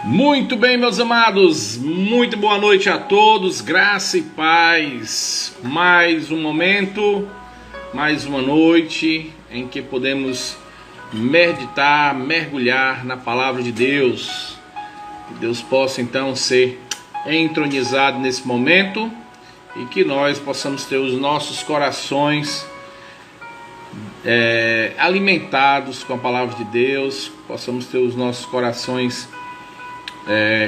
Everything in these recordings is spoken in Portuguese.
Muito bem, meus amados, muito boa noite a todos, graça e paz. Mais um momento, mais uma noite em que podemos meditar, mergulhar na palavra de Deus. Que Deus possa então ser entronizado nesse momento e que nós possamos ter os nossos corações alimentados com a palavra de Deus, possamos ter os nossos corações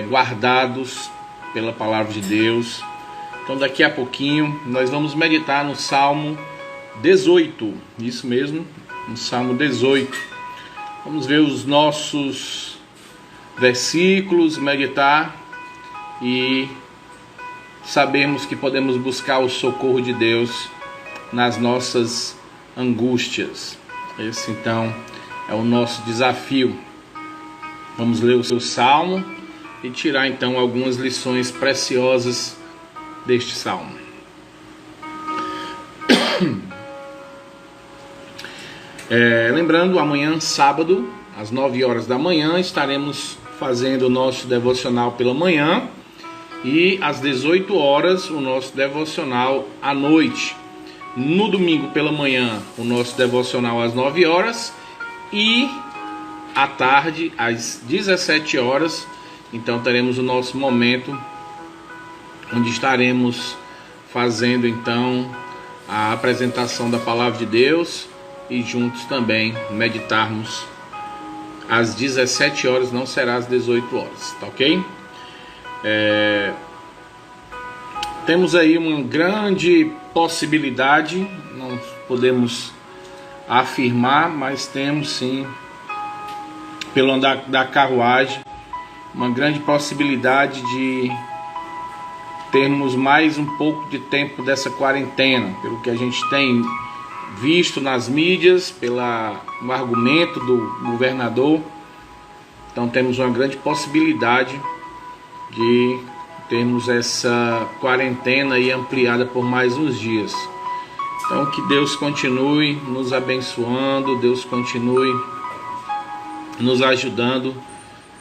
guardados pela palavra de Deus. Então daqui a pouquinho nós vamos meditar no Salmo 18, isso mesmo, no Salmo 18. Vamos ver os nossos versículos, meditar e sabemos que podemos buscar o socorro de Deus nas nossas angústias. Esse então é o nosso desafio. Vamos ler o seu Salmo e tirar então algumas lições preciosas deste salmo. Lembrando, amanhã, sábado, às 9 horas da manhã, estaremos fazendo o nosso devocional pela manhã e às 18 horas o nosso devocional à noite. No domingo pela manhã, o nosso devocional às 9 horas e à tarde, às 17 horas, então teremos o nosso momento onde estaremos fazendo então a apresentação da palavra de Deus e juntos também meditarmos às 17 horas, não será às 18 horas, tá ok? Temos aí uma grande possibilidade, não podemos afirmar, mas temos sim, pelo andar da carruagem, uma grande possibilidade de termos mais um pouco de tempo dessa quarentena, pelo que a gente tem visto nas mídias, pelo argumento do governador. Então temos uma grande possibilidade de termos essa quarentena aí ampliada por mais uns dias. Então que Deus continue nos abençoando, Deus continue nos ajudando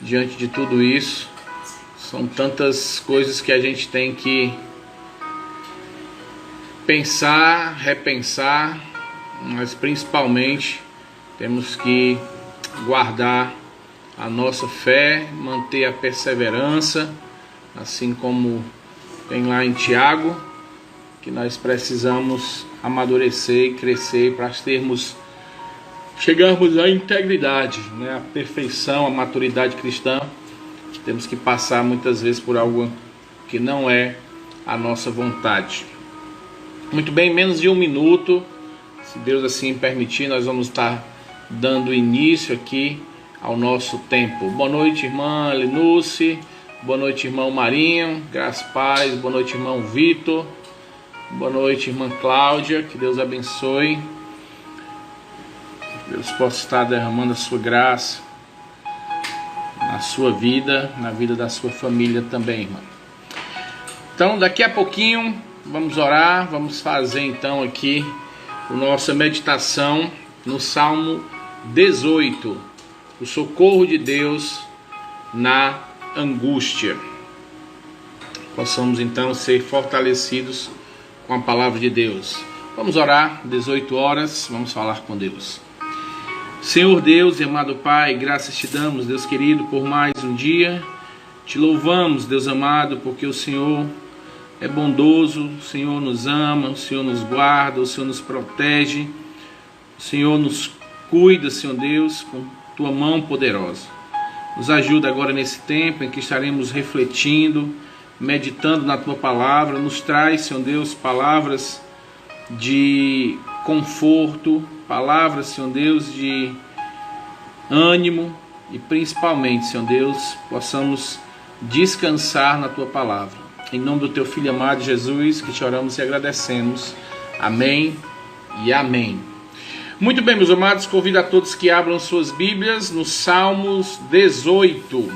diante de tudo isso. São tantas coisas que a gente tem que pensar, repensar, mas principalmente temos que guardar a nossa fé, manter a perseverança, assim como tem lá em Tiago, que nós precisamos amadurecer e crescer para chegarmos à integridade, né? A perfeição, a maturidade cristã. Temos que passar muitas vezes por algo que não é a nossa vontade. Muito bem, menos de um minuto, se Deus assim permitir, nós vamos estar dando início aqui ao nosso tempo. Boa noite, irmã Lenúcia. Boa noite, irmão Marinho. Graças e paz. Boa noite, irmão Vitor. Boa noite, irmã Cláudia. Que Deus abençoe. Deus possa estar derramando a sua graça na sua vida, na vida da sua família também, irmão. Então, daqui a pouquinho, vamos orar, vamos fazer então aqui a nossa meditação no Salmo 18, o socorro de Deus na angústia. Possamos então ser fortalecidos com a palavra de Deus. Vamos orar, 18 horas, vamos falar com Deus. Senhor Deus e amado Pai, graças te damos, Deus querido, por mais um dia. Te louvamos, Deus amado, porque o Senhor é bondoso, o Senhor nos ama, o Senhor nos guarda, o Senhor nos protege, o Senhor nos cuida, Senhor Deus, com tua mão poderosa. Nos ajuda agora nesse tempo em que estaremos refletindo, meditando na tua palavra. Nos traz, Senhor Deus, palavras de conforto, palavras, Senhor Deus, de ânimo e principalmente, Senhor Deus, possamos descansar na tua palavra. Em nome do teu Filho amado Jesus, que te oramos e agradecemos. Amém e amém. Muito bem, meus amados, convido a todos que abram suas Bíblias no Salmos 18.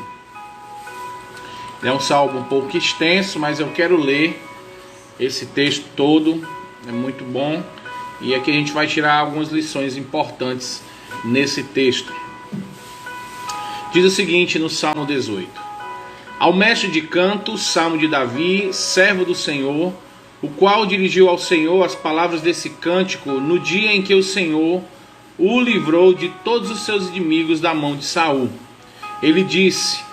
É um salmo um pouco extenso, mas eu quero ler esse texto todo, é muito bom. E aqui a gente vai tirar algumas lições importantes nesse texto. Diz o seguinte no Salmo 18: Ao mestre de canto, salmo de Davi, servo do Senhor, o qual dirigiu ao Senhor as palavras desse cântico no dia em que o Senhor o livrou de todos os seus inimigos da mão de Saul. Ele disse: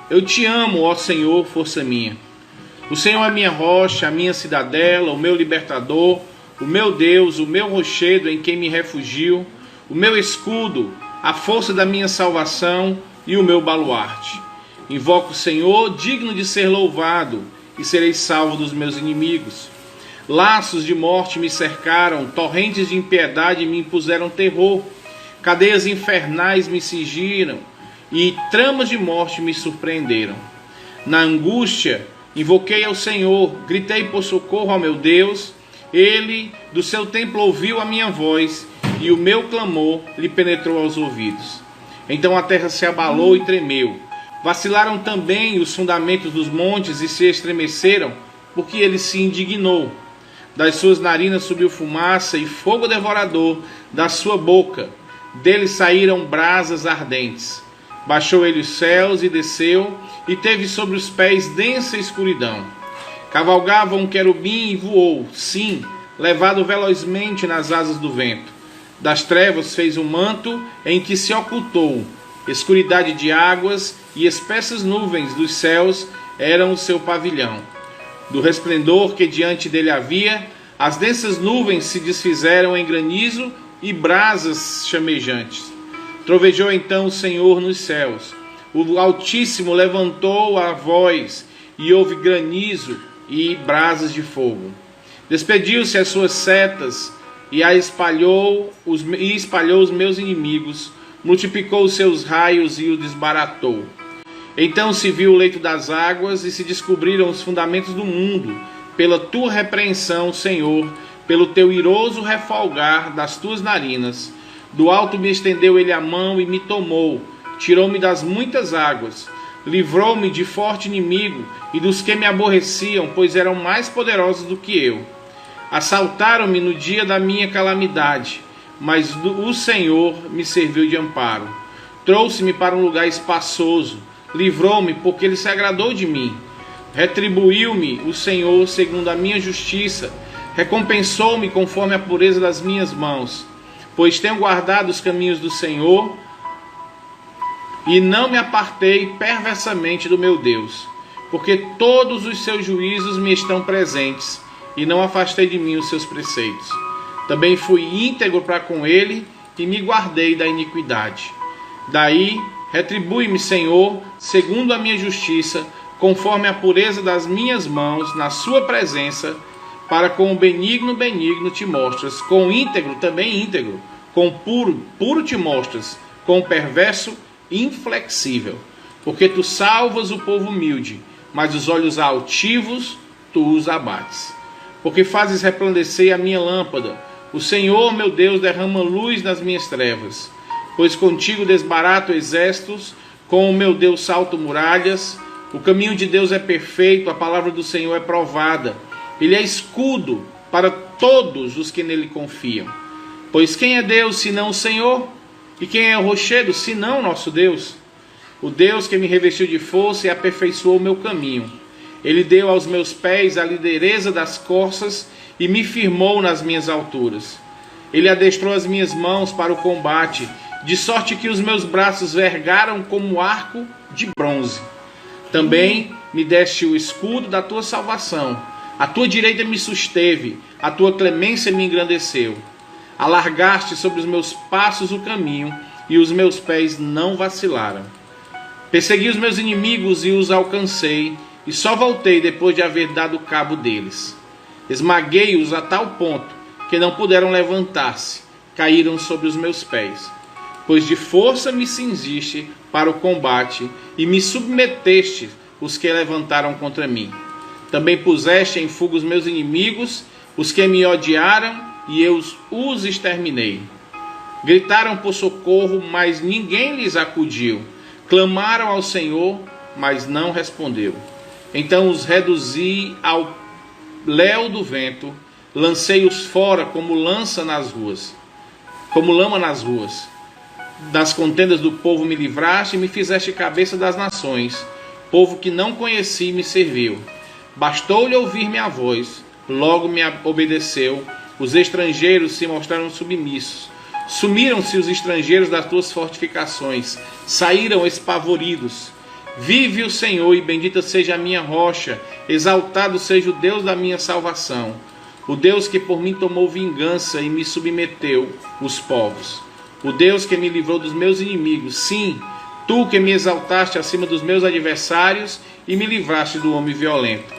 Eu te amo, ó Senhor, força minha. O Senhor é minha rocha, a minha cidadela, o meu libertador, o meu Deus, o meu rochedo em quem me refugio, o meu escudo, a força da minha salvação e o meu baluarte. Invoco o Senhor, digno de ser louvado, e serei salvo dos meus inimigos. Laços de morte me cercaram, torrentes de impiedade me impuseram terror, cadeias infernais me cingiram, e tramas de morte me surpreenderam. Na angústia, invoquei ao Senhor, gritei por socorro ao meu Deus. Ele do seu templo ouviu a minha voz, e o meu clamor lhe penetrou aos ouvidos. Então a terra se abalou e tremeu. Vacilaram também os fundamentos dos montes e se estremeceram, porque ele se indignou. Das suas narinas subiu fumaça e fogo devorador da sua boca. Dele saíram brasas ardentes. Baixou ele os céus e desceu, e teve sobre os pés densa escuridão. Cavalgava um querubim e voou, sim, levado velozmente nas asas do vento. Das trevas fez um manto em que se ocultou. Escuridade de águas e espessas nuvens dos céus eram o seu pavilhão. Do resplendor que diante dele havia, as densas nuvens se desfizeram em granizo e brasas chamejantes. Trovejou então o Senhor nos céus. O Altíssimo levantou a voz, e houve granizo e brasas de fogo. Despediu-se as suas setas e espalhou os meus inimigos, multiplicou os seus raios e o desbaratou. Então se viu o leito das águas e se descobriram os fundamentos do mundo, pela tua repreensão, Senhor, pelo teu iroso refolgar das tuas narinas. Do alto me estendeu ele a mão e me tomou, tirou-me das muitas águas, livrou-me de forte inimigo e dos que me aborreciam, pois eram mais poderosos do que eu. Assaltaram-me no dia da minha calamidade, mas o Senhor me serviu de amparo. Trouxe-me para um lugar espaçoso, livrou-me porque ele se agradou de mim. Retribuiu-me o Senhor segundo a minha justiça, recompensou-me conforme a pureza das minhas mãos. Pois tenho guardado os caminhos do Senhor e não me apartei perversamente do meu Deus, porque todos os seus juízos me estão presentes e não afastei de mim os seus preceitos. Também fui íntegro para com ele e me guardei da iniquidade. Daí retribui-me, Senhor, segundo a minha justiça, conforme a pureza das minhas mãos, na sua presença, para com o benigno te mostras, com o íntegro também íntegro, com o puro te mostras, com o perverso inflexível. Porque tu salvas o povo humilde, mas os olhos altivos tu os abates. Porque fazes resplandecer a minha lâmpada, o Senhor meu Deus derrama luz nas minhas trevas. Pois contigo desbarato exércitos, com o meu Deus salto muralhas. O caminho de Deus é perfeito, a palavra do Senhor é provada. Ele é escudo para todos os que nele confiam. Pois quem é Deus senão o Senhor? E quem é o rochedo senão nosso Deus? O Deus que me revestiu de força e aperfeiçoou o meu caminho. Ele deu aos meus pés a liderança das corças e me firmou nas minhas alturas. Ele adestrou as minhas mãos para o combate, de sorte que os meus braços vergaram como arco de bronze. Também me deste o escudo da tua salvação. A tua direita me susteve, a tua clemência me engrandeceu. Alargaste sobre os meus passos o caminho, e os meus pés não vacilaram. Persegui os meus inimigos e os alcancei, e só voltei depois de haver dado cabo deles. Esmaguei-os a tal ponto que não puderam levantar-se, caíram sobre os meus pés. Pois de força me cingiste para o combate, e me submeteste os que levantaram contra mim. Também puseste em fuga os meus inimigos, os que me odiaram, e eu os exterminei. Gritaram por socorro, mas ninguém lhes acudiu. Clamaram ao Senhor, mas não respondeu. Então os reduzi ao léu do vento, lancei-os fora como lama nas ruas. Das contendas do povo me livraste e me fizeste cabeça das nações. Povo que não conheci me serviu. Bastou-lhe ouvir minha voz, logo me obedeceu. Os estrangeiros se mostraram submissos. Sumiram-se os estrangeiros das tuas fortificações, saíram espavoridos. Vive o Senhor, e bendita seja a minha rocha, exaltado seja o Deus da minha salvação, o Deus que por mim tomou vingança e me submeteu os povos, o Deus que me livrou dos meus inimigos. Sim, tu que me exaltaste acima dos meus adversários e me livraste do homem violento.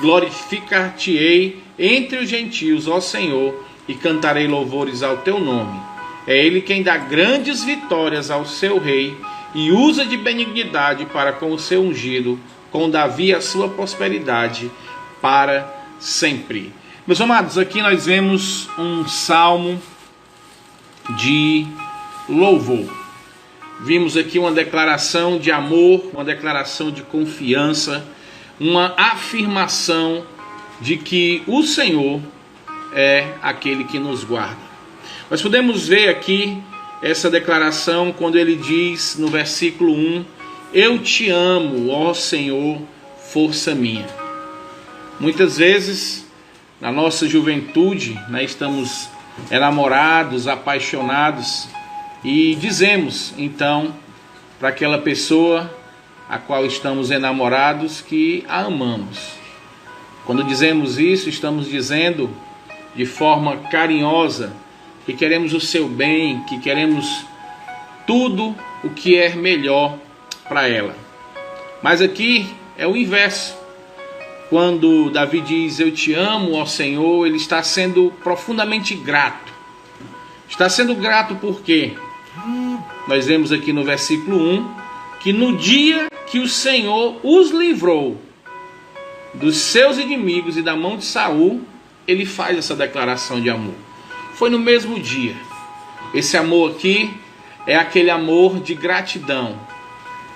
Glorificar-te-ei entre os gentios, ó Senhor, e cantarei louvores ao teu nome. É ele quem dá grandes vitórias ao seu rei e usa de benignidade para com o seu ungido, com Davi a sua prosperidade para sempre. Meus amados, aqui nós vemos um salmo de louvor. Vimos aqui uma declaração de amor, uma declaração de confiança, uma afirmação de que o Senhor é aquele que nos guarda. Nós podemos ver aqui essa declaração quando ele diz no versículo 1: eu te amo, ó Senhor, força minha. Muitas vezes, na nossa juventude, estamos enamorados, apaixonados, e dizemos, então, para aquela pessoa a qual estamos enamorados que a amamos. Quando dizemos isso, estamos dizendo de forma carinhosa que queremos o seu bem, que queremos tudo o que é melhor para ela. Mas aqui é o inverso. Quando Davi diz eu te amo, ó Senhor, ele está sendo profundamente grato. Está sendo grato porque nós vemos aqui no versículo 1 que no dia que o Senhor os livrou dos seus inimigos e da mão de Saul, ele faz essa declaração de amor. Foi no mesmo dia. Esse amor aqui é aquele amor de gratidão.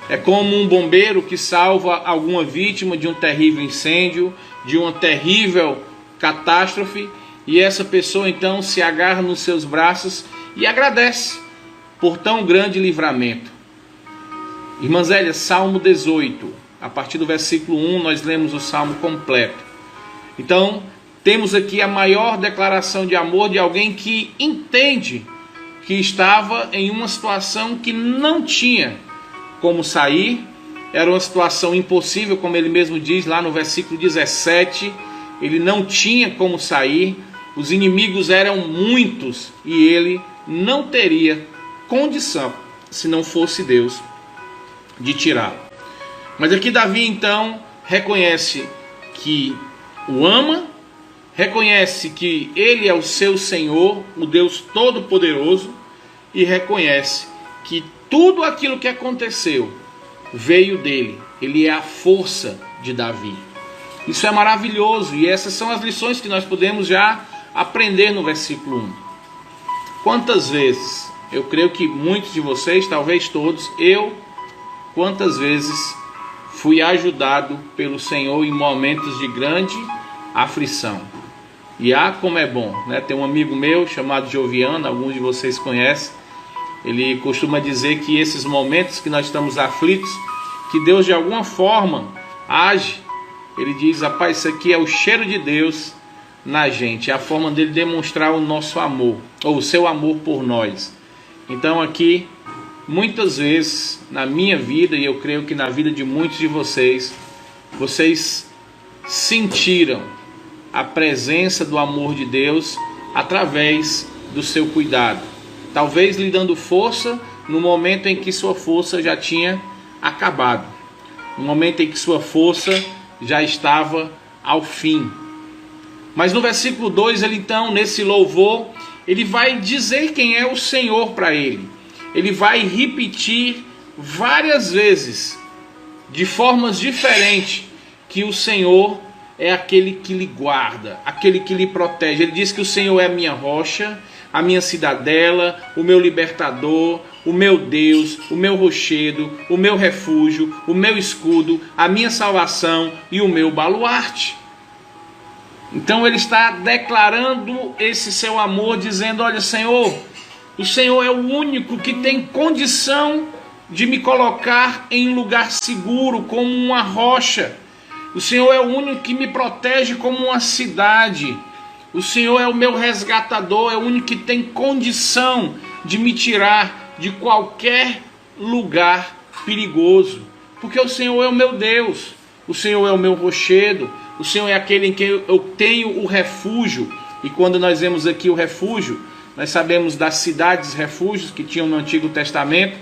É como um bombeiro que salva alguma vítima de um terrível incêndio, de uma terrível catástrofe, e essa pessoa então se agarra nos seus braços e agradece por tão grande livramento. Irmãs Zélia, Salmo 18, a partir do versículo 1 nós lemos o Salmo completo. Então, temos aqui a maior declaração de amor de alguém que entende que estava em uma situação que não tinha como sair, era uma situação impossível, como ele mesmo diz lá no versículo 17, ele não tinha como sair, os inimigos eram muitos e ele não teria condição, se não fosse Deus, de tirá-lo. Mas aqui Davi então reconhece que o ama, reconhece que ele é o seu Senhor, o Deus Todo-Poderoso, e reconhece que tudo aquilo que aconteceu veio dele. Ele é a força de Davi. Isso é maravilhoso e essas são as lições que nós podemos já aprender no versículo 1. Quantas vezes, eu creio que muitos de vocês, talvez todos, quantas vezes fui ajudado pelo Senhor em momentos de grande aflição. E como é bom, né? Tem um amigo meu chamado Joviano, alguns de vocês conhecem. Ele costuma dizer que esses momentos que nós estamos aflitos, que Deus de alguma forma age. Ele diz, rapaz, isso aqui é o cheiro de Deus na gente, é a forma dele demonstrar o nosso amor, ou o seu amor por nós. Então aqui, muitas vezes na minha vida, e eu creio que na vida de muitos de vocês, vocês sentiram a presença do amor de Deus através do seu cuidado. Talvez lhe dando força no momento em que sua força já tinha acabado. No momento em que sua força já estava ao fim. Mas no versículo 2, ele então, nesse louvor, ele vai dizer quem é o Senhor para ele. Ele vai repetir várias vezes, de formas diferentes, que o Senhor é aquele que lhe guarda, aquele que lhe protege. Ele diz que o Senhor é a minha rocha, a minha cidadela, o meu libertador, o meu Deus, o meu rochedo, o meu refúgio, o meu escudo, a minha salvação e o meu baluarte. Então ele está declarando esse seu amor, dizendo, olha Senhor, o Senhor é o único que tem condição de me colocar em um lugar seguro, como uma rocha. O Senhor é o único que me protege como uma cidade. O Senhor é o meu resgatador, é o único que tem condição de me tirar de qualquer lugar perigoso. Porque o Senhor é o meu Deus, o Senhor é o meu rochedo, o Senhor é aquele em quem eu tenho o refúgio. E quando nós vemos aqui o refúgio, nós sabemos das cidades refúgios que tinham no Antigo Testamento,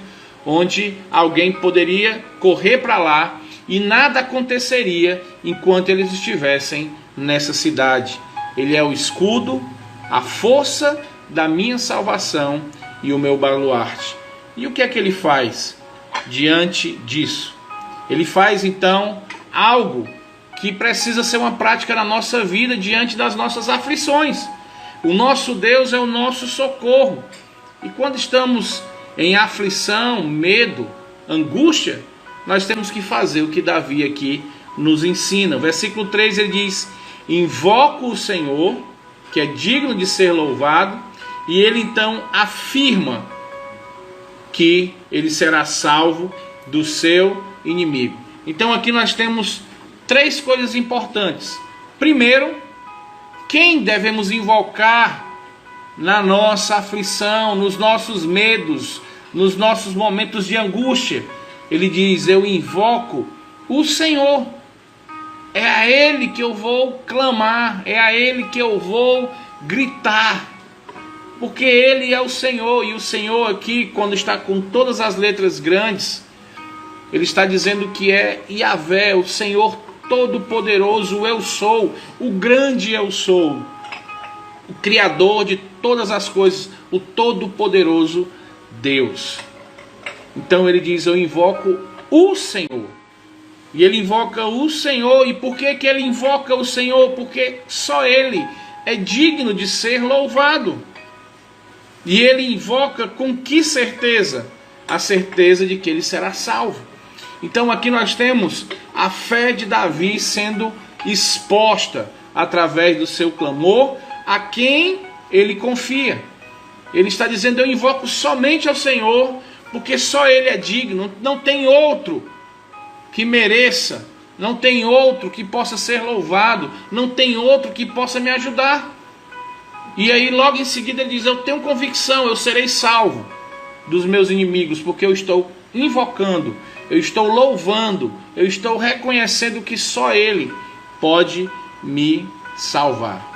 onde alguém poderia correr para lá e nada aconteceria enquanto eles estivessem nessa cidade. Ele é o escudo, a força da minha salvação e o meu baluarte. E o que é que ele faz diante disso? Ele faz então algo que precisa ser uma prática na nossa vida diante das nossas aflições. O nosso Deus é o nosso socorro. E quando estamos em aflição, medo, angústia, nós temos que fazer o que Davi aqui nos ensina. O versículo 3 ele diz: invoco o Senhor, que é digno de ser louvado, e ele então afirma que ele será salvo do seu inimigo. Então aqui nós temos três coisas importantes. Primeiro, quem devemos invocar na nossa aflição, nos nossos medos, nos nossos momentos de angústia? Ele diz: eu invoco o Senhor. É a Ele que eu vou clamar, é a Ele que eu vou gritar, porque Ele é o Senhor. E o Senhor aqui, quando está com todas as letras grandes, Ele está dizendo que é Yahvé, o Senhor Todo-Poderoso, o Eu Sou, o grande Eu Sou, o Criador de todas as coisas, o Todo-Poderoso Deus. Então ele diz: eu invoco o Senhor. E ele invoca o Senhor. E por que que ele invoca o Senhor? Porque só Ele é digno de ser louvado. E ele invoca com que certeza? A certeza de que ele será salvo. Então aqui nós temos a fé de Davi sendo exposta através do seu clamor a quem ele confia. Ele está dizendo: eu invoco somente ao Senhor, porque só Ele é digno. Não tem outro que mereça, não tem outro que possa ser louvado, não tem outro que possa me ajudar. E aí logo em seguida ele diz: eu tenho convicção, eu serei salvo dos meus inimigos, porque eu estou invocando, eu estou louvando, eu estou reconhecendo que só Ele pode me salvar.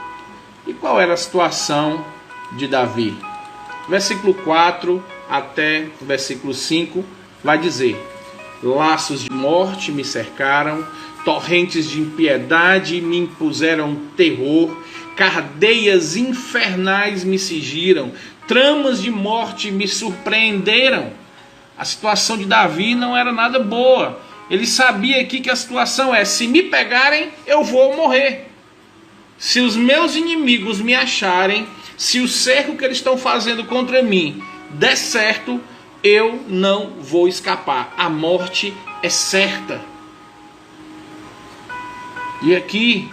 E qual era a situação de Davi? Versículo 4 até o versículo 5 vai dizer: laços de morte me cercaram, torrentes de impiedade me impuseram terror, cadeias infernais me cingiram, tramas de morte me surpreenderam. A situação de Davi não era nada boa. Ele sabia aqui que a situação é: se me pegarem, eu vou morrer. Se os meus inimigos me acharem, se o cerco que eles estão fazendo contra mim der certo, eu não vou escapar. A morte é certa. E aqui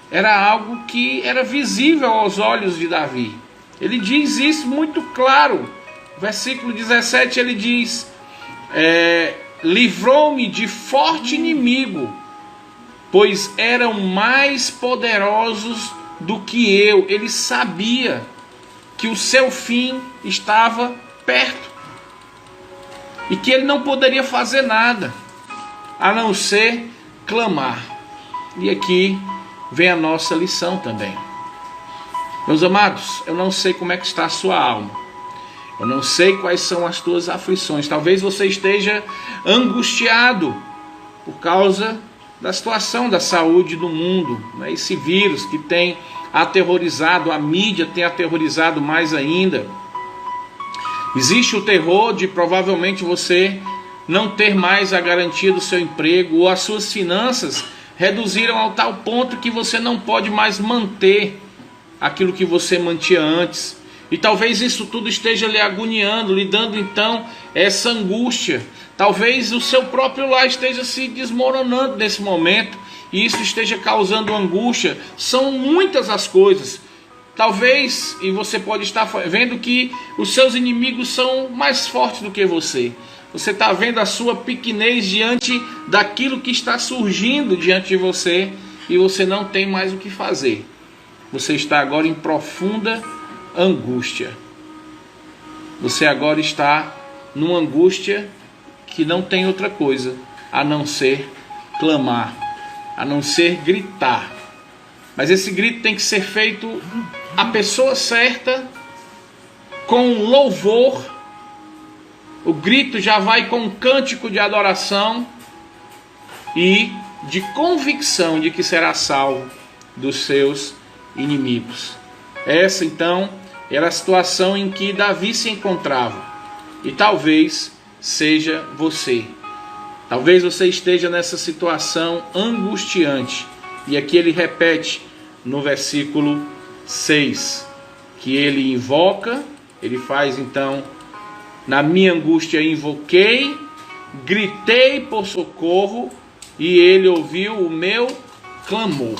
era algo que era visível aos olhos de Davi. Ele diz isso muito claro. Versículo 17 ele diz: livrou-me de forte inimigo, pois eram mais poderosos do que eu. Ele sabia que o seu fim estava perto e que ele não poderia fazer nada a não ser clamar. E aqui vem a nossa lição também. Meus amados, eu não sei como é que está a sua alma, eu não sei quais são as tuas aflições. Talvez você esteja angustiado por causa da situação da saúde do mundo, né? Esse vírus que tem aterrorizado, a mídia tem aterrorizado mais ainda. Existe o terror de provavelmente você não ter mais a garantia do seu emprego, ou as suas finanças reduziram ao tal ponto que você não pode mais manter aquilo que você mantinha antes. E talvez isso tudo esteja lhe agoniando, lhe dando então essa angústia. Talvez o seu próprio lar esteja se desmoronando nesse momento, e isso esteja causando angústia. São muitas as coisas. Talvez, e você pode estar vendo que os seus inimigos são mais fortes do que você. Você está vendo a sua pequenez diante daquilo que está surgindo diante de você e você não tem mais o que fazer. Você está agora em profunda angústia. Você agora está numa angústia que não tem outra coisa a não ser clamar, a não ser gritar. Mas esse grito tem que ser feito a pessoa certa, com louvor. O grito já vai com um cântico de adoração e de convicção de que será salvo dos seus inimigos. Essa então era a situação em que Davi se encontrava. E talvez seja você. Talvez você esteja nessa situação angustiante. E aqui ele repete no versículo 6, que ele invoca, ele faz então: na minha angústia invoquei, gritei por socorro, e ele ouviu o meu clamor.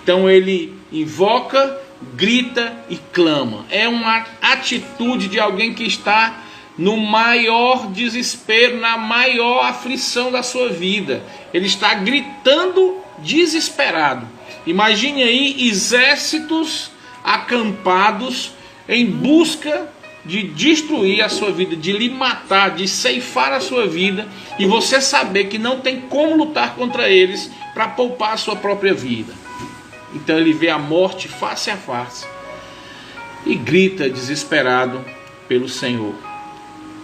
Então ele invoca, grita e clama. É uma atitude de alguém que está no maior desespero, na maior aflição da sua vida. Ele está gritando desesperado. Imagine aí exércitos acampados em busca de destruir a sua vida, de lhe matar, de ceifar a sua vida, e você saber que não tem como lutar contra eles para poupar a sua própria vida. Então ele vê a morte face a face e grita desesperado pelo Senhor.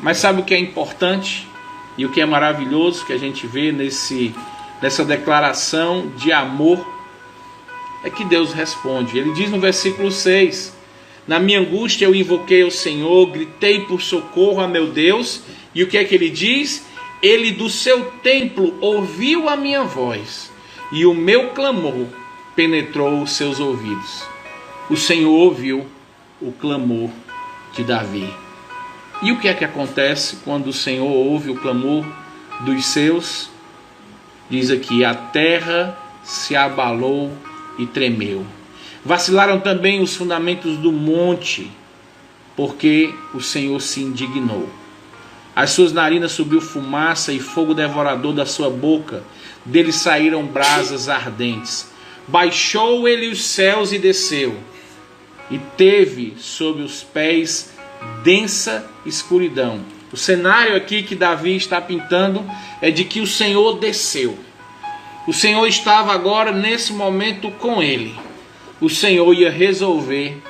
Mas sabe o que é importante e o que é maravilhoso que a gente vê nessa declaração de amor? É que Deus responde. Ele diz no versículo 6: na minha angústia eu invoquei o Senhor, gritei por socorro a meu Deus. E o que é que ele diz? Ele do seu templo ouviu a minha voz, e o meu clamor penetrou os seus ouvidos. O Senhor ouviu o clamor de Davi. E o que é que acontece quando o Senhor ouve o clamor dos seus? Diz aqui: a terra se abalou e tremeu. Vacilaram também os fundamentos do monte, porque o Senhor se indignou. As suas narinas subiu fumaça e fogo devorador da sua boca, dele saíram brasas ardentes. Baixou ele os céus e desceu, e teve sob os pés densa escuridão. O cenário aqui que Davi está pintando é de que o Senhor desceu. O Senhor estava agora nesse momento com ele. O Senhor ia resolver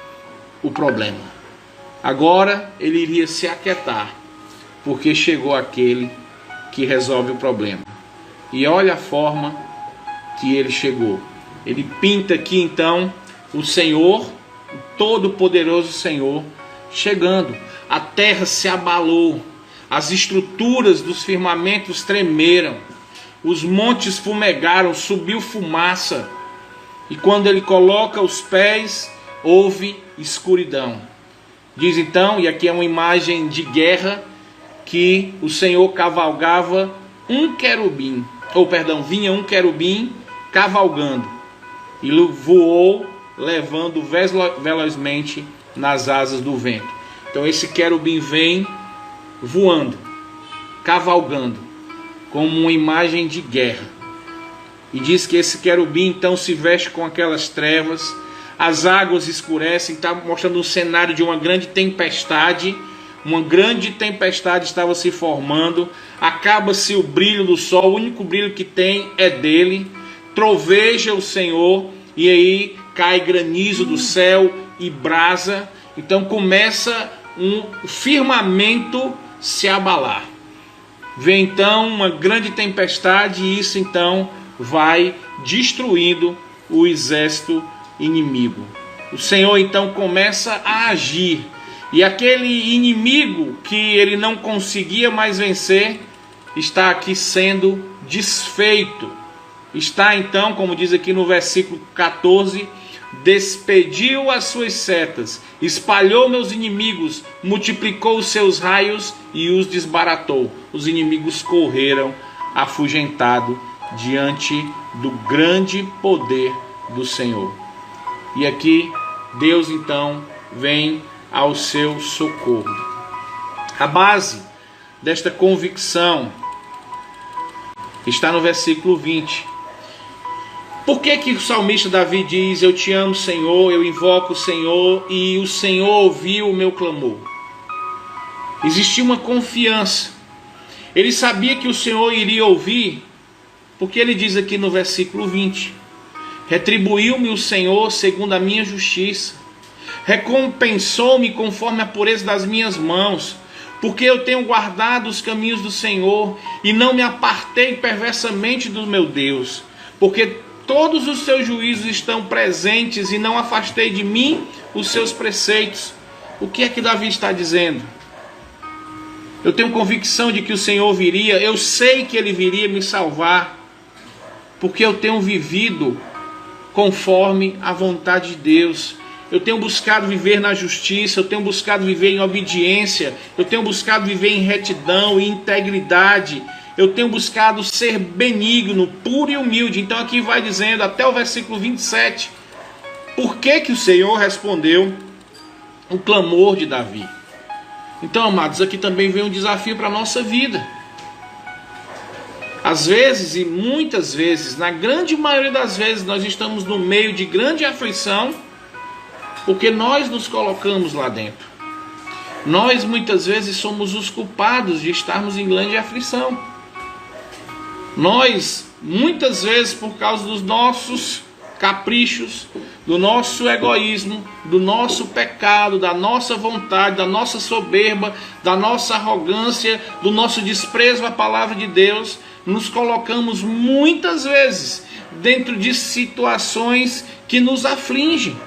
o problema. Agora ele iria se aquietar, porque chegou aquele que resolve o problema. E olha a forma que ele chegou. Ele pinta aqui então o Senhor, o Todo-Poderoso Senhor, chegando. A terra se abalou, as estruturas dos firmamentos tremeram, os montes fumegaram, subiu fumaça, e quando ele coloca os pés, houve escuridão. Diz então, e aqui é uma imagem de guerra, que o Senhor cavalgava um querubim, vinha um querubim cavalgando, e voou, levando velozmente nas asas do vento. Então esse querubim vem voando, cavalgando, como uma imagem de guerra. E diz que esse querubim então se veste com aquelas trevas, as águas escurecem, está mostrando um cenário de uma grande tempestade. Uma grande tempestade estava se formando, acaba-se o brilho do sol, o único brilho que tem é dele, troveja o Senhor, e aí cai granizo do céu e brasa. Então começa um firmamento se abalar. Vem então uma grande tempestade, e isso então vai destruindo o exército inimigo. O Senhor então começa a agir, e aquele inimigo que ele não conseguia mais vencer está aqui sendo desfeito. Está então, como diz aqui no versículo 14, despediu as suas setas, espalhou meus inimigos, multiplicou os seus raios e os desbaratou. Os inimigos correram afugentados diante do grande poder do Senhor. E aqui Deus então vem ao seu socorro. A base desta convicção está no versículo 20. Por que que o salmista Davi diz: eu te amo, Senhor, eu invoco o Senhor e o Senhor ouviu o meu clamor? Existia uma confiança. Ele sabia que o Senhor iria ouvir, porque ele diz aqui no versículo 20: retribuiu-me o Senhor segundo a minha justiça, recompensou-me conforme a pureza das minhas mãos, porque eu tenho guardado os caminhos do Senhor e não me apartei perversamente do meu Deus, porque todos os seus juízos estão presentes e não afastei de mim os seus preceitos. O que é que Davi está dizendo? Eu tenho convicção de que o Senhor viria, eu sei que Ele viria me salvar, porque eu tenho vivido conforme a vontade de Deus. Eu tenho buscado viver na justiça, eu tenho buscado viver em obediência, eu tenho buscado viver em retidão e integridade, eu tenho buscado ser benigno, puro e humilde. Então aqui vai dizendo até o versículo 27, por que que o Senhor respondeu o clamor de Davi. Então, amados, aqui também vem um desafio para a nossa vida. Às vezes, e muitas vezes, na grande maioria das vezes, nós estamos no meio de grande aflição, porque nós nos colocamos lá dentro. Nós muitas vezes somos os culpados de estarmos em grande aflição. Nós, muitas vezes, por causa dos nossos caprichos, do nosso egoísmo, do nosso pecado, da nossa vontade, da nossa soberba, da nossa arrogância, do nosso desprezo à palavra de Deus, nos colocamos muitas vezes dentro de situações que nos afligem.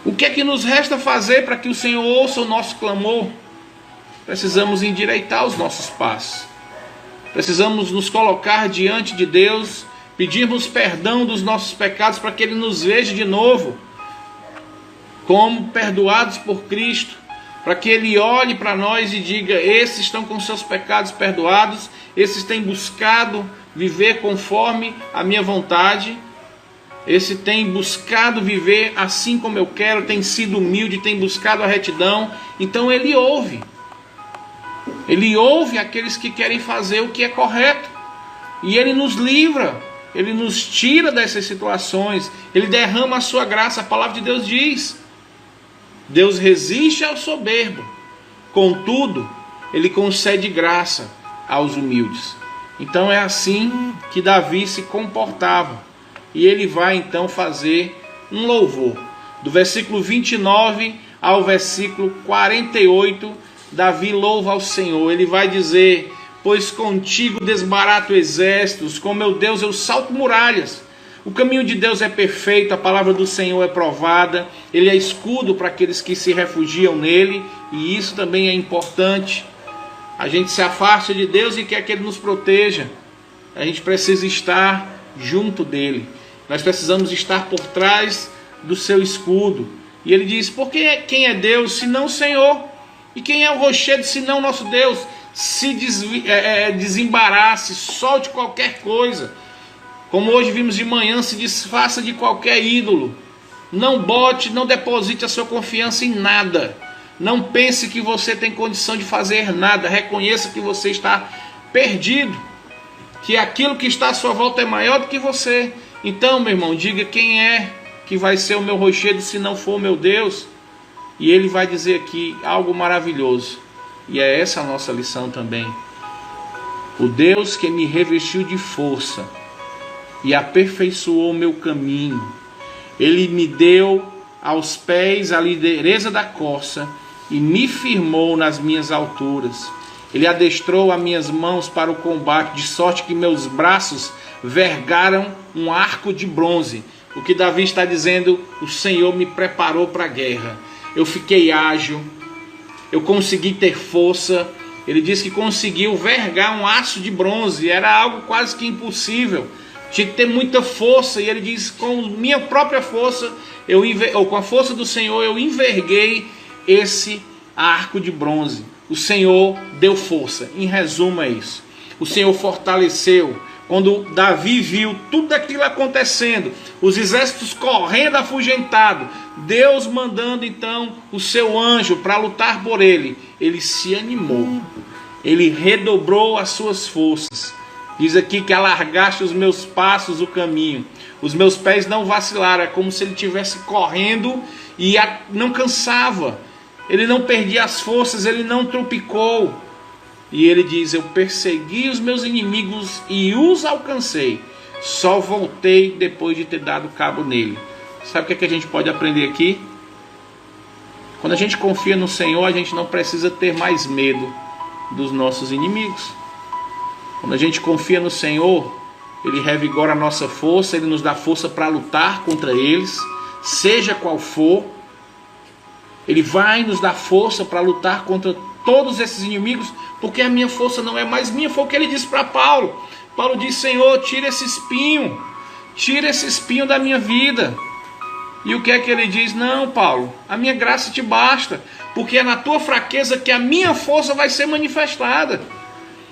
O que é que nos resta fazer para que o Senhor ouça o nosso clamor? Precisamos endireitar os nossos passos. Precisamos nos colocar diante de Deus, pedirmos perdão dos nossos pecados para que Ele nos veja de novo como perdoados por Cristo, para que Ele olhe para nós e diga: esses estão com seus pecados perdoados, esses têm buscado viver conforme a minha vontade, esse tem buscado viver assim como eu quero, tem sido humilde, tem buscado a retidão. Então Ele ouve. Ele ouve aqueles que querem fazer o que é correto. E Ele nos livra, Ele nos tira dessas situações, Ele derrama a sua graça. A palavra de Deus diz: Deus resiste ao soberbo, contudo, Ele concede graça aos humildes. Então é assim que Davi se comportava. E ele vai então fazer um louvor. Do versículo 29 ao versículo 48, Davi louva ao Senhor. Ele vai dizer: pois contigo desbarato exércitos, com meu Deus eu salto muralhas. O caminho de Deus é perfeito, a palavra do Senhor é provada, Ele é escudo para aqueles que se refugiam nele, e isso também é importante. A gente se afasta de Deus e quer que Ele nos proteja. A gente precisa estar junto dEle. Nós precisamos estar por trás do seu escudo. E ele diz: porque quem é Deus senão o Senhor? E quem é o rochedo senão o nosso Deus? Se desembarace, solte qualquer coisa. Como hoje vimos de manhã, se desfaça de qualquer ídolo. Não bote, não deposite a sua confiança em nada. Não pense que você tem condição de fazer nada. Reconheça que você está perdido, que aquilo que está à sua volta é maior do que você. Então, meu irmão, diga: quem é que vai ser o meu rochedo se não for o meu Deus? E ele vai dizer aqui algo maravilhoso, e é essa a nossa lição também. O Deus que me revestiu de força e aperfeiçoou o meu caminho, Ele me deu aos pés a liderança da corça e me firmou nas minhas alturas. Ele adestrou as minhas mãos para o combate, de sorte que meus braços vergaram um arco de bronze. O que Davi está dizendo: o Senhor me preparou para a guerra. Eu fiquei ágil, eu consegui ter força. Ele diz que conseguiu vergar um aço de bronze, era algo quase que impossível. Tinha que ter muita força, e ele diz: com minha própria força, ou com a força do Senhor, eu enverguei esse arco de bronze. O Senhor deu força. Em resumo é isso. O Senhor fortaleceu, Quando Davi viu tudo aquilo acontecendo, os exércitos correndo afugentado, Deus mandando então o seu anjo para lutar por ele, ele se animou, ele redobrou as suas forças. Diz aqui que alargaste os meus passos o caminho, os meus pés não vacilaram. É como se ele estivesse correndo e não cansava, ele não perdia as forças, ele não tropicou. E ele diz: eu persegui os meus inimigos e os alcancei, só voltei depois de ter dado cabo nele. Sabe o que a gente pode aprender aqui? Quando a gente confia no Senhor, a gente não precisa ter mais medo dos nossos inimigos. Quando a gente confia no Senhor, Ele revigora a nossa força, Ele nos dá força para lutar contra eles, seja qual for. Ele vai nos dar força para lutar contra todos esses inimigos, porque a minha força não é mais minha. Foi o que ele disse para Paulo. Paulo diz: Senhor, tira esse espinho da minha vida. E o que é que ele diz? Não, Paulo, a minha graça te basta, porque é na tua fraqueza que a minha força vai ser manifestada.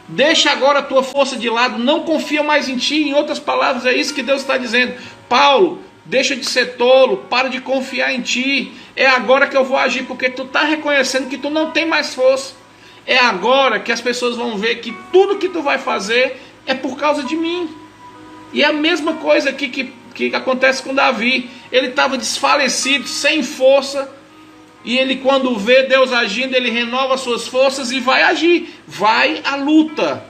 Deixa agora a tua força de lado, não confia mais em ti. Em outras palavras, é isso que Deus está dizendo. Paulo, deixa de ser tolo, para de confiar em ti. É agora que eu vou agir, porque tu está reconhecendo que tu não tem mais força. É agora que as pessoas vão ver que tudo que tu vai fazer é por causa de mim. E é a mesma coisa aqui que acontece com Davi. Ele estava desfalecido, sem força. E ele, quando vê Deus agindo, ele renova suas forças e vai agir. Vai à luta.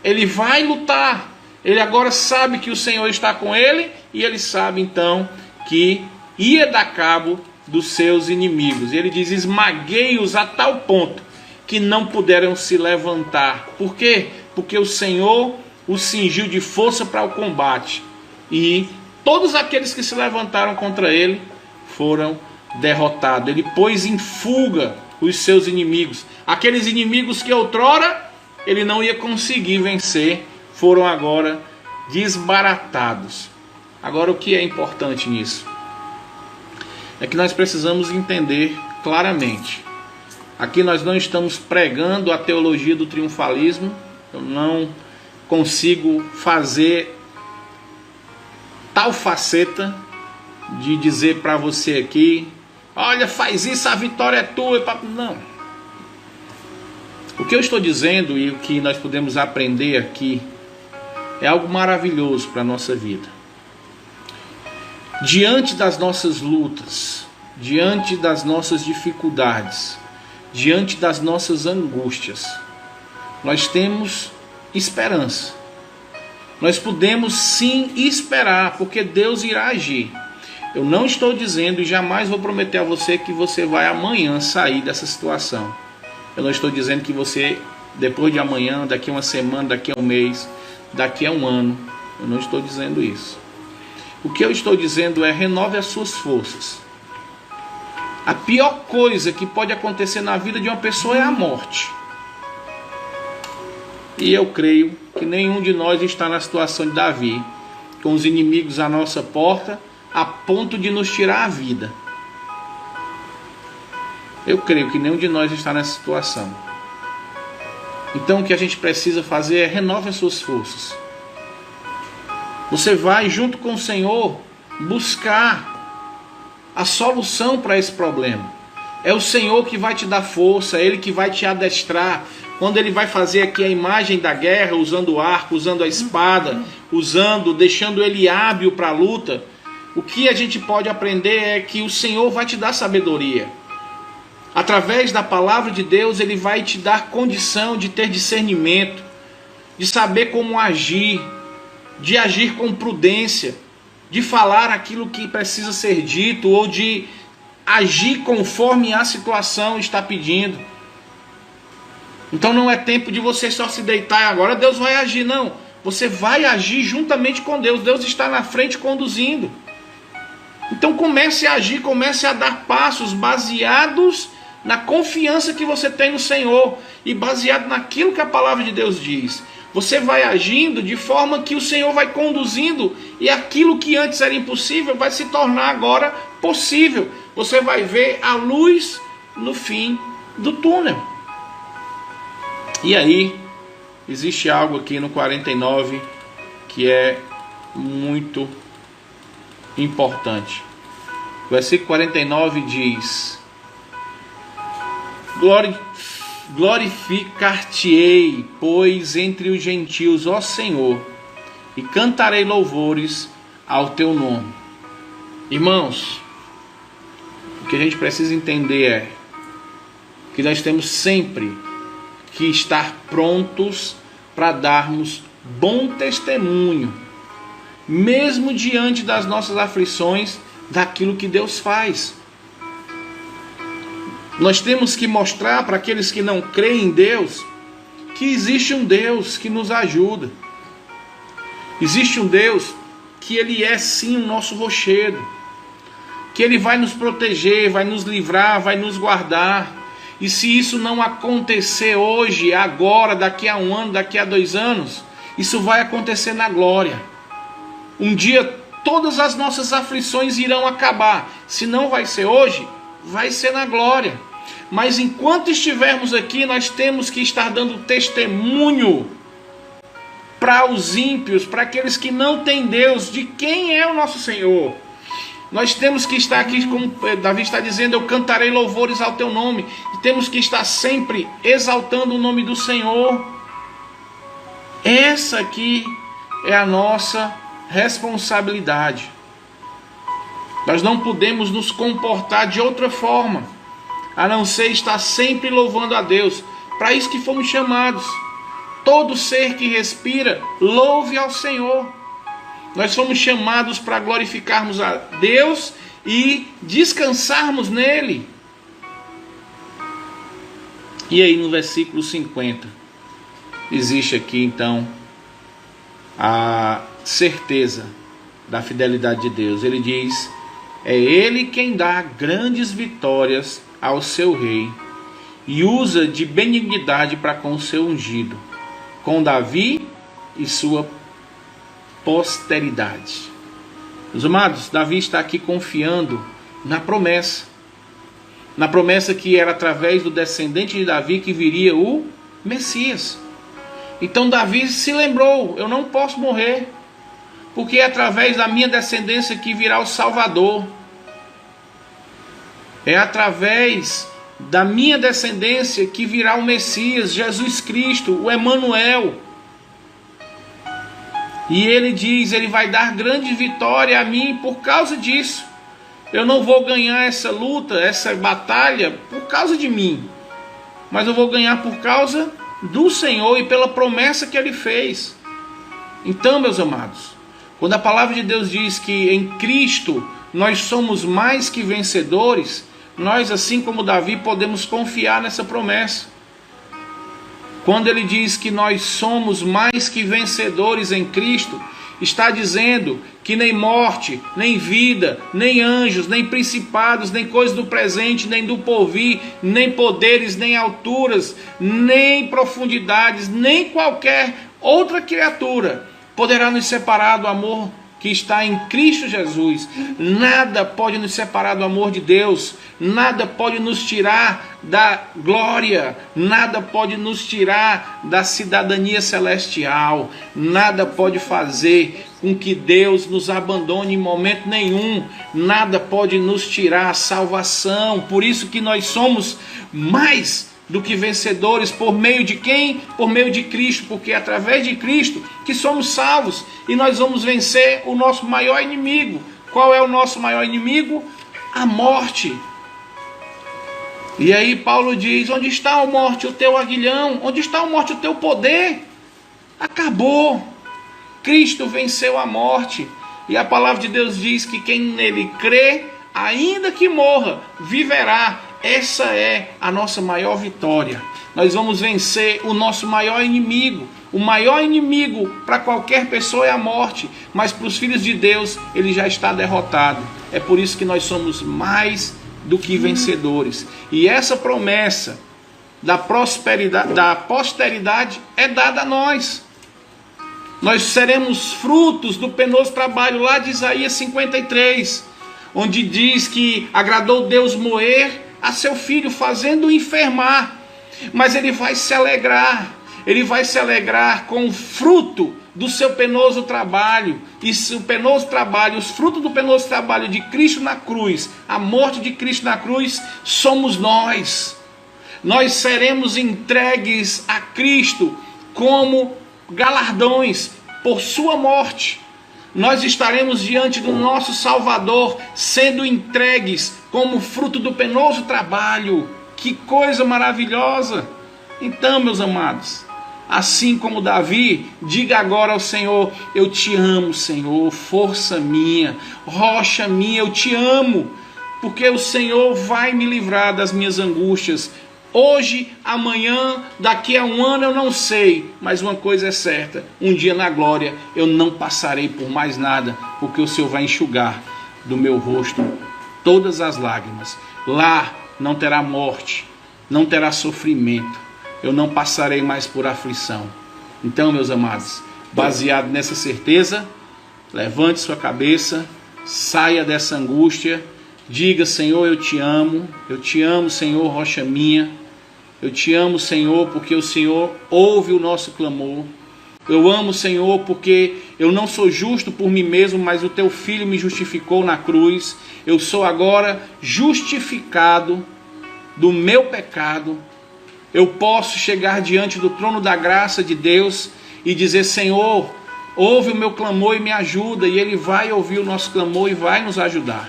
Ele vai lutar. Ele agora sabe que o Senhor está com ele. E ele sabe então que ia dar cabo dos seus inimigos. E ele diz: esmaguei-os a tal ponto que não puderam se levantar. Por quê? Porque o Senhor os cingiu de força para o combate. E todos aqueles que se levantaram contra ele foram derrotado. Ele pôs em fuga os seus inimigos. Aqueles inimigos que outrora ele não ia conseguir vencer, foram agora desbaratados. Agora, o que é importante nisso? É que nós precisamos entender claramente. Aqui nós não estamos pregando a teologia do triunfalismo. Eu não consigo fazer tal faceta de dizer para você aqui: olha, faz isso, a vitória é tua. Não. O que eu estou dizendo e o que nós podemos aprender aqui é algo maravilhoso para a nossa vida. Diante das nossas lutas, diante das nossas dificuldades, diante das nossas angústias, nós temos esperança. Nós podemos sim esperar, porque Deus irá agir. Eu não estou dizendo e jamais vou prometer a você que você vai amanhã sair dessa situação. Eu não estou dizendo que você, depois de amanhã, daqui a uma semana, daqui a um mês, daqui a um ano. Eu não estou dizendo isso. O que eu estou dizendo é: renove as suas forças. A pior coisa que pode acontecer na vida de uma pessoa é a morte. E eu creio que nenhum de nós está na situação de Davi, com os inimigos à nossa porta, a ponto de nos tirar a vida. Eu creio que nenhum de nós está nessa situação. Então o que a gente precisa fazer é: renove as suas forças. Você vai junto com o Senhor buscar a solução para esse problema. É o Senhor que vai te dar força, é Ele que vai te adestrar. Quando Ele vai fazer aqui a imagem da guerra, usando o arco, usando a espada, deixando ele hábil para a luta, o que a gente pode aprender é que o Senhor vai te dar sabedoria. Através da palavra de Deus, Ele vai te dar condição de ter discernimento, de saber como agir, de agir com prudência, de falar aquilo que precisa ser dito ou de agir conforme a situação está pedindo. Então não é tempo de você só se deitar e agora Deus vai agir. Não, você vai agir juntamente com Deus. Deus está na frente conduzindo. Então comece a agir, comece a dar passos baseados na confiança que você tem no Senhor e baseado naquilo que a palavra de Deus diz. Você vai agindo de forma que o Senhor vai conduzindo e aquilo que antes era impossível vai se tornar agora possível. Você vai ver a luz no fim do túnel. E aí, existe algo aqui no 49 que é muito importante. O versículo 49 diz: glorificar-te-ei, pois, entre os gentios, ó Senhor, e cantarei louvores ao teu nome. Irmãos, o que a gente precisa entender é que nós temos sempre que estar prontos para darmos bom testemunho, mesmo diante das nossas aflições, daquilo que Deus faz. Nós temos que mostrar para aqueles que não creem em Deus que existe um Deus que nos ajuda. Existe um Deus que Ele é sim o nosso rochedo, que Ele vai nos proteger, vai nos livrar, vai nos guardar. E se isso não acontecer hoje, agora, daqui a 1 ano, daqui a 2 anos, isso vai acontecer na glória. Um dia todas as nossas aflições irão acabar. Se não vai ser hoje, vai ser na glória. Mas enquanto estivermos aqui, nós temos que estar dando testemunho para os ímpios, para aqueles que não têm Deus, de quem é o nosso Senhor. Nós temos que estar aqui, como Davi está dizendo, eu cantarei louvores ao teu nome. E temos que estar sempre exaltando o nome do Senhor. Essa aqui é a nossa responsabilidade. Nós não podemos nos comportar de outra forma, a não ser estar sempre louvando a Deus. Para isso que fomos chamados. Todo ser que respira, louve ao Senhor. Nós fomos chamados para glorificarmos a Deus e descansarmos nele. E aí no versículo 50, existe aqui então a certeza da fidelidade de Deus. Ele diz: é Ele quem dá grandes vitórias ao seu rei e usa de benignidade para com o seu ungido, com Davi e sua posteridade. Meus amados, Davi está aqui confiando na promessa que era através do descendente de Davi que viria o Messias. Então Davi se lembrou: eu não posso morrer, porque é através da minha descendência que virá o Salvador. É através da minha descendência que virá o Messias, Jesus Cristo, o Emanuel. E ele diz: ele vai dar grande vitória a mim por causa disso. Eu não vou ganhar essa luta, essa batalha por causa de mim, mas eu vou ganhar por causa do Senhor e pela promessa que Ele fez. Então, meus amados, quando a palavra de Deus diz que em Cristo nós somos mais que vencedores, nós, assim como Davi, podemos confiar nessa promessa. Quando ele diz que nós somos mais que vencedores em Cristo, está dizendo que nem morte, nem vida, nem anjos, nem principados, nem coisas do presente, nem do porvir, nem poderes, nem alturas, nem profundidades, nem qualquer outra criatura poderá nos separar do amor que está em Cristo Jesus. Nada pode nos separar do amor de Deus, nada pode nos tirar da glória, nada pode nos tirar da cidadania celestial, nada pode fazer com que Deus nos abandone em momento nenhum, nada pode nos tirar a salvação. Por isso que nós somos mais do que vencedores. Por meio de quem? Por meio de Cristo, porque é através de Cristo que somos salvos e nós vamos vencer o nosso maior inimigo. Qual é o nosso maior inimigo? A morte. E aí Paulo diz: onde está a morte, o teu aguilhão? Onde está a morte, o teu poder? Acabou. Cristo venceu a morte. E a palavra de Deus diz que quem nele crê, ainda que morra, viverá. Essa é a nossa maior vitória. Nós vamos vencer o nosso maior inimigo. O maior inimigo para qualquer pessoa é a morte, mas para os filhos de Deus ele já está derrotado. É por isso que nós somos mais do que vencedores. E essa promessa da prosperidade, da posteridade é dada a nós. Nós seremos frutos do penoso trabalho lá de Isaías 53, onde diz que agradou Deus moer a seu filho, fazendo-o enfermar, mas ele vai se alegrar, Ele vai se alegrar com o fruto do seu penoso trabalho. E o penoso trabalho, os frutos do penoso trabalho de Cristo na cruz, a morte de Cristo na cruz, somos nós. Nós seremos entregues a Cristo como galardões por sua morte. Nós estaremos diante do nosso Salvador, sendo entregues como fruto do penoso trabalho. Que coisa maravilhosa! Então, meus amados, assim como Davi, diga agora ao Senhor: eu te amo, Senhor, força minha, rocha minha, eu te amo, porque o Senhor vai me livrar das minhas angústias. Hoje, amanhã, daqui a um ano eu não sei, mas uma coisa é certa: um dia na glória eu não passarei por mais nada, porque o Senhor vai enxugar do meu rosto todas as lágrimas. Lá não terá morte, não terá sofrimento, eu não passarei mais por aflição. Então, meus amados, baseado nessa certeza, levante sua cabeça, saia dessa angústia, diga: Senhor, eu te amo, Senhor, rocha minha. Eu te amo, Senhor, porque o Senhor ouve o nosso clamor. Eu amo, Senhor, porque eu não sou justo por mim mesmo, mas o teu Filho me justificou na cruz. Eu sou agora justificado do meu pecado. Eu posso chegar diante do trono da graça de Deus e dizer: Senhor, ouve o meu clamor e me ajuda. E Ele vai ouvir o nosso clamor e vai nos ajudar.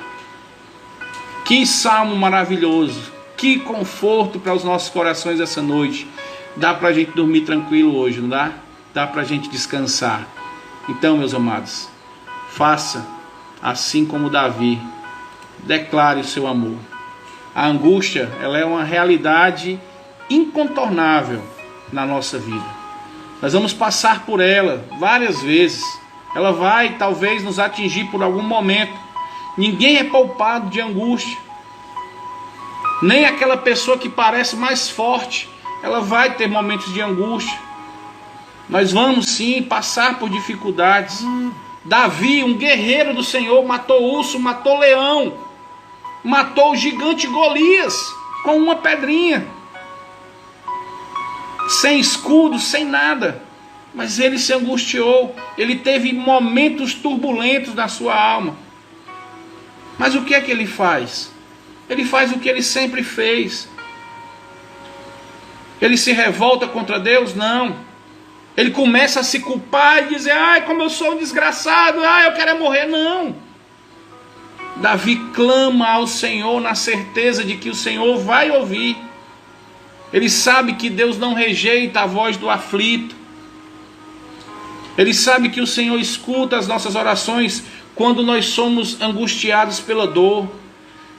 Que salmo maravilhoso! Que conforto para os nossos corações essa noite. Dá para a gente dormir tranquilo hoje, não dá? Dá para a gente descansar. Então, meus amados, faça assim como Davi. Declare o seu amor. A angústia, ela é uma realidade incontornável na nossa vida. Nós vamos passar por ela várias vezes. Ela vai talvez nos atingir por algum momento. Ninguém é poupado de angústia. Nem aquela pessoa que parece mais forte, ela vai ter momentos de angústia. Nós vamos sim passar por dificuldades. Davi, um guerreiro do Senhor, matou urso, matou leão, matou o gigante Golias com uma pedrinha, sem escudo, sem nada. Mas ele se angustiou, ele teve momentos turbulentos na sua alma. Mas o que é que ele faz? Ele faz o que ele sempre fez. Ele se revolta contra Deus? Não. Ele começa a se culpar e dizer: ai, como eu sou um desgraçado, ai, eu quero morrer. Não. Davi clama ao Senhor na certeza de que o Senhor vai ouvir. Ele sabe que Deus não rejeita a voz do aflito. Ele sabe que o Senhor escuta as nossas orações quando nós somos angustiados pela dor.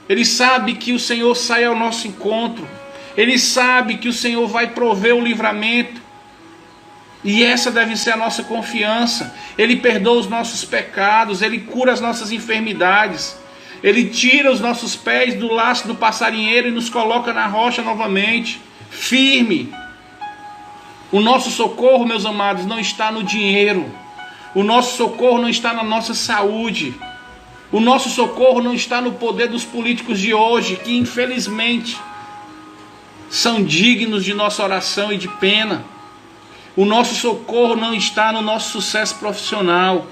Ele sabe que o Senhor sai ao nosso encontro. Ele sabe que o Senhor vai prover o livramento. E essa deve ser a nossa confiança. Ele perdoa os nossos pecados. Ele cura as nossas enfermidades. Ele tira os nossos pés do laço do passarinheiro e nos coloca na rocha novamente, firme. O nosso socorro, meus amados, não está no dinheiro. O nosso socorro não está na nossa saúde. O nosso socorro não está no poder dos políticos de hoje, que infelizmente são dignos de nossa oração e de pena. O nosso socorro não está no nosso sucesso profissional.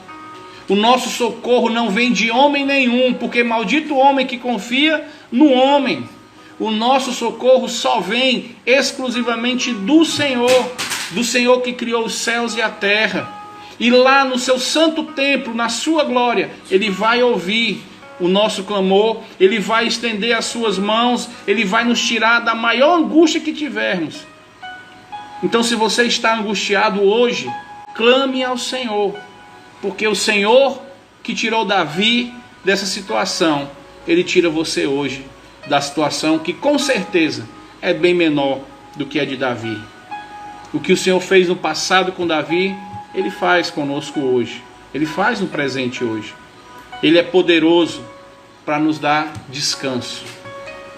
O nosso socorro não vem de homem nenhum, porque maldito o homem que confia no homem. O nosso socorro só vem exclusivamente do Senhor que criou os céus e a terra. E lá no seu santo templo, na sua glória, Ele vai ouvir o nosso clamor, Ele vai estender as suas mãos, Ele vai nos tirar da maior angústia que tivermos. Então, se você está angustiado hoje, clame ao Senhor, porque o Senhor que tirou Davi dessa situação, Ele tira você hoje da situação que com certeza é bem menor do que a de Davi. O que o Senhor fez no passado com Davi, Ele faz conosco hoje. Ele faz no presente hoje. Ele é poderoso para nos dar descanso.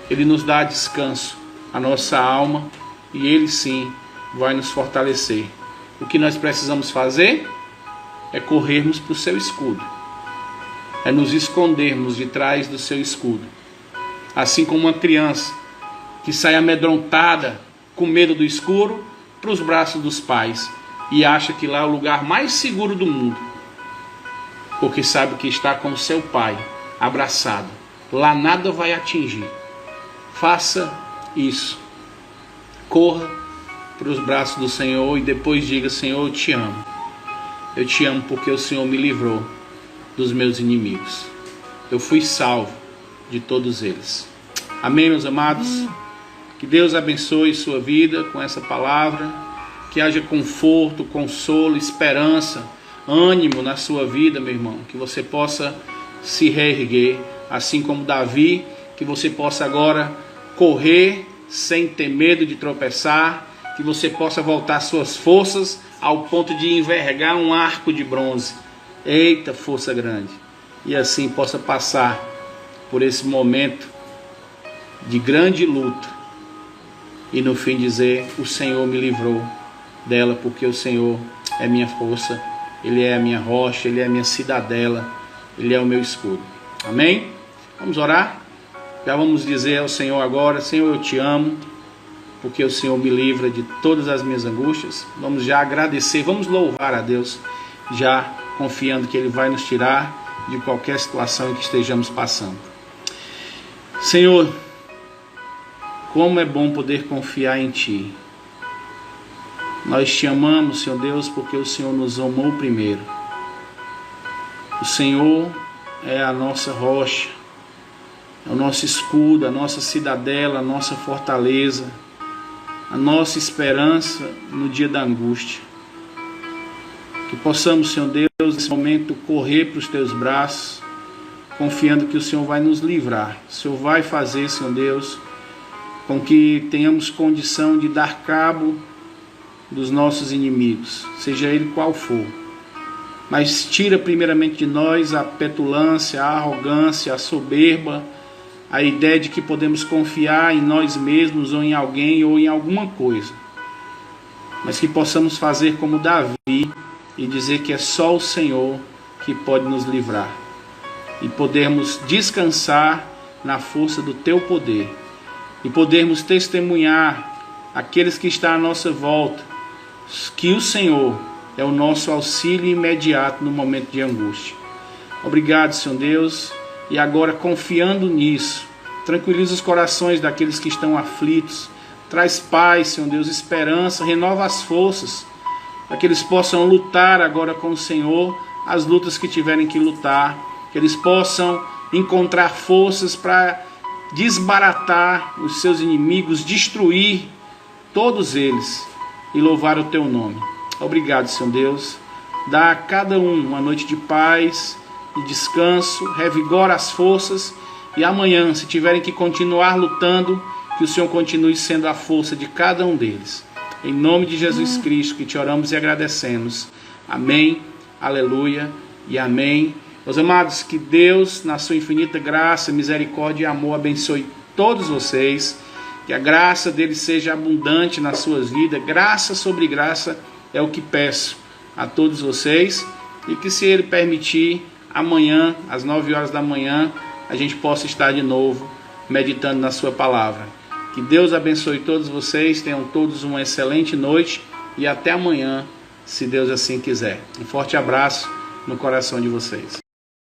Ele nos dá descanso à nossa alma e Ele sim vai nos fortalecer. O que nós precisamos fazer é corrermos para o seu escudo. É nos escondermos de trás do seu escudo. Assim como uma criança que sai amedrontada com medo do escuro, para os braços dos pais e acha que lá é o lugar mais seguro do mundo, porque sabe que está com o seu pai abraçado. Lá nada vai atingir. Faça isso. Corra para os braços do Senhor e depois diga: Senhor, eu te amo. Eu te amo porque o Senhor me livrou dos meus inimigos. Eu fui salvo de todos eles. Amém, meus amados? Que Deus abençoe sua vida com essa palavra. Que haja conforto, consolo, esperança, ânimo na sua vida, meu irmão. Que você possa se reerguer, assim como Davi. Que você possa agora correr sem ter medo de tropeçar. Que você possa voltar suas forças ao ponto de envergar um arco de bronze. Eita, força grande! E assim possa passar por esse momento de grande luta e no fim dizer: o Senhor me livrou dela, porque o Senhor é minha força, Ele é a minha rocha, Ele é a minha cidadela, Ele é o meu escudo. Amém? Vamos orar? Já vamos dizer ao Senhor agora: Senhor, eu te amo, porque o Senhor me livra de todas as minhas angústias. Vamos já agradecer, vamos louvar a Deus, já confiando que Ele vai nos tirar de qualquer situação em que estejamos passando. Senhor, como é bom poder confiar em Ti. Nós te amamos, Senhor Deus, porque o Senhor nos amou primeiro. O Senhor é a nossa rocha, é o nosso escudo, a nossa cidadela, a nossa fortaleza, a nossa esperança no dia da angústia. Que possamos, Senhor Deus, nesse momento correr para os Teus braços, confiando que o Senhor vai nos livrar. O Senhor vai fazer, Senhor Deus, com que tenhamos condição de dar cabo dos nossos inimigos, seja ele qual for. Mas tira primeiramente de nós a petulância, a arrogância, a soberba, a ideia de que podemos confiar em nós mesmos ou em alguém ou em alguma coisa. Mas que possamos fazer como Davi e dizer que é só o Senhor que pode nos livrar. E podermos descansar na força do Teu poder. E podermos testemunhar aqueles que estão à nossa volta que o Senhor é o nosso auxílio imediato no momento de angústia. Obrigado, Senhor Deus. E agora, confiando nisso, tranquiliza os corações daqueles que estão aflitos. Traz paz, Senhor Deus, esperança, renova as forças, para que eles possam lutar agora com o Senhor, as lutas que tiverem que lutar, que eles possam encontrar forças para desbaratar os seus inimigos, destruir todos eles e louvar o Teu nome. Obrigado, Senhor Deus. Dá a cada um uma noite de paz, de descanso, revigora as forças, e amanhã, se tiverem que continuar lutando, que o Senhor continue sendo a força de cada um deles. Em nome de Jesus Cristo que te oramos e agradecemos. Amém, aleluia e amém. Meus amados, que Deus, na sua infinita graça, misericórdia e amor, abençoe todos vocês. Que a graça dele seja abundante nas suas vidas. Graça sobre graça é o que peço a todos vocês. E que, se ele permitir, amanhã, às 9 horas da manhã, a gente possa estar de novo meditando na sua palavra. Que Deus abençoe todos vocês, tenham todos uma excelente noite e até amanhã, se Deus assim quiser. Um forte abraço no coração de vocês.